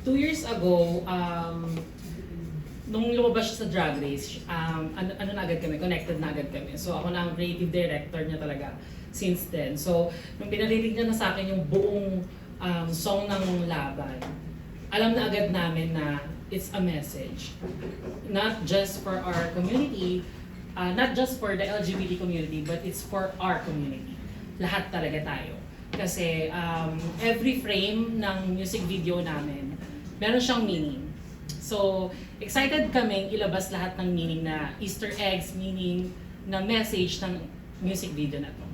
2 years ago, nung lumabas siya sa Drag Race, ano na agad kami, connected na agad kami. So ako na ang creative director niya talaga since then. So nung pinarinig niya na sa akin yung buong song ng Laban, alam na agad namin na it's a message. Not just for our community, not just for the LGBT community, but it's for our community. Lahat talaga tayo. Kasi every frame ng music video namin, meron siyang meaning. So, excited kaming ilabas lahat ng meaning na Easter eggs, meaning na message ng music video na to.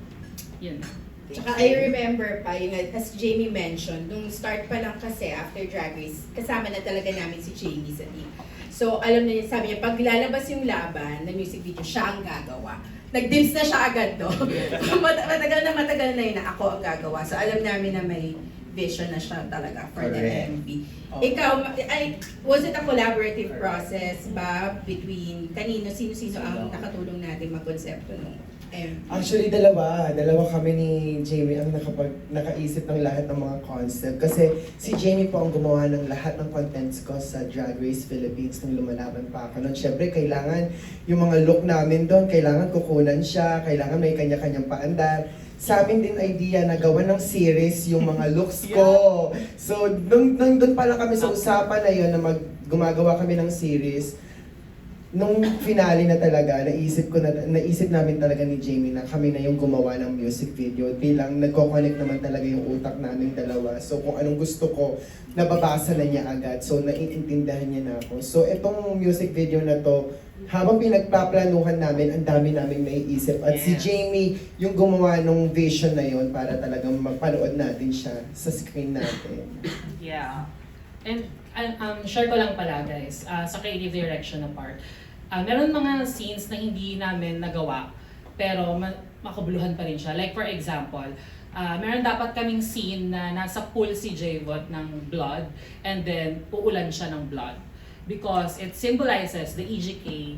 Yun na. Tsaka I remember pa, yung as Jamie mentioned, nung start pa lang kasi after Drag Race, kasama na talaga namin si Jamie sa team. So alam na niya, sabi niya, pag lalabas yung Laban na music video, siya ang gagawa. Nag-dims na siya agad to. matagal na yun na ako ang gagawa. So alam namin na may vision na siya talaga for the MV. Ikaw, was it a collaborative process ba between sino-sino ang nakatulong natin mag-konsepto nung MV? Actually, dalawa kami ni Jamie ang nakaisip ng lahat ng mga concept. Kasi si Jamie po ang gumawa ng lahat ng contents ko sa Drag Race Philippines nung lumalaban pa ako. Noon, syempre, kailangan yung mga look namin doon, kailangan kukunan siya, kailangan may kanya-kanyang paandar. Sa amin din idea na gawa ng series yung mga looks ko. So, nung doon pa lang kami sa usapan na yun na gumagawa kami ng series, nung finale na talaga, naisip namin talaga ni Jamie na kami na yung gumawa ng music video. Bilang nagko-connect naman talaga yung utak namin dalawa. So kung anong gusto ko, nababasa na niya agad. So naiintindihan niya na ako. So itong music video na to, habang pinagpaplanuhan namin, ang dami naming naiisip. At si Jamie yung gumawa ng vision na yon para talagang mapanood natin siya sa screen natin. Yeah. And share ko lang pala guys, sa creative direction na part. Meron mga scenes na hindi namin nagawa, pero makabuluhan pa rin siya. Like for example, meron dapat kaming scene na nasa pool si Jayvot ng blood, and then uulan siya ng blood. Because it symbolizes the EGK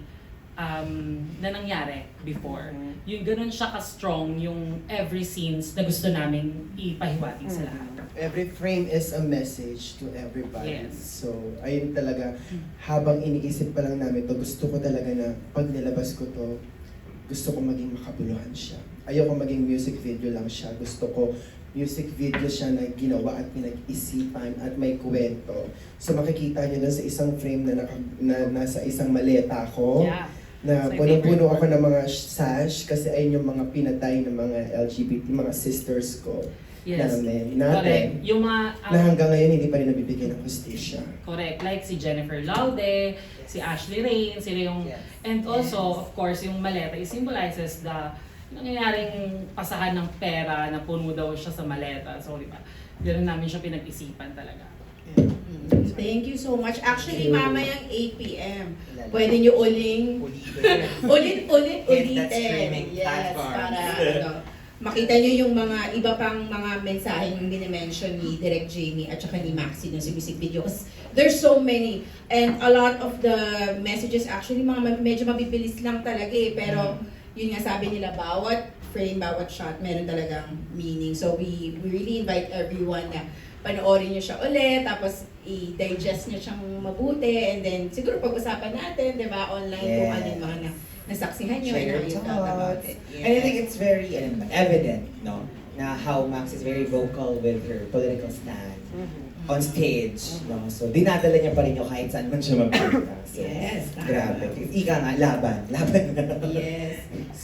na nangyari before. Yung ganun siya ka-strong yung every scenes na gusto namin ipahiwatig sa lahat. Every frame is a message to everybody. Yes. So, ayun talaga, habang iniisip pa lang namin to, gusto ko talaga na pag nilabas ko to, gusto ko maging makabuluhan siya. Ayoko maging music video lang siya. Gusto ko music video siya na ginawa at pinag-isipan at may kwento. So makikita niyo doon sa isang frame na nasa isang maleta ko. Yeah. Na So, punong-puno ako ng mga sash kasi ayun yung mga pinatay ng mga LGBT, mga sisters ko. Yes. Natin. Correct. Yung mga Na hanggang ngayon hindi pa rin nabibigyan ng hustisya. correct, like si Jennifer Laude, si Ashley Rain, sila yung and also of course yung maleta, it symbolizes the nangyayaring pasahan ng pera na puno daw siya sa maleta. So, di ba? Ganun namin siya pinag-isipan talaga. Thank you so much. Actually, mamayang 8 p.m. Pwede nyo ulitin. That's streaming Yes, platforms. para makita nyo yung mga iba pang mga mensahe yung dinimension ni Direk Jamie at saka ni Maxi dun sa music video. Kasi there's so many. And a lot of the messages actually medyo mabibilis lang talaga eh. Pero yun nga sabi nila, bawat frame, bawat shot, meron talagang meaning. So we really invite everyone na panoorin nyo siya ulit, tapos i-digest nyo siyang mabuti, and then siguro pag-usapan natin, di ba, online kung ano yung mga nasaksihan nyo and how you felt about it. And I think it's very evident, no, na how Max is very vocal with her political stand on stage, no. So dinadala niya pa rin yung kahit saan man siya magpunta. So, Yes, tama. grabe. Ika nga, laban. Yes.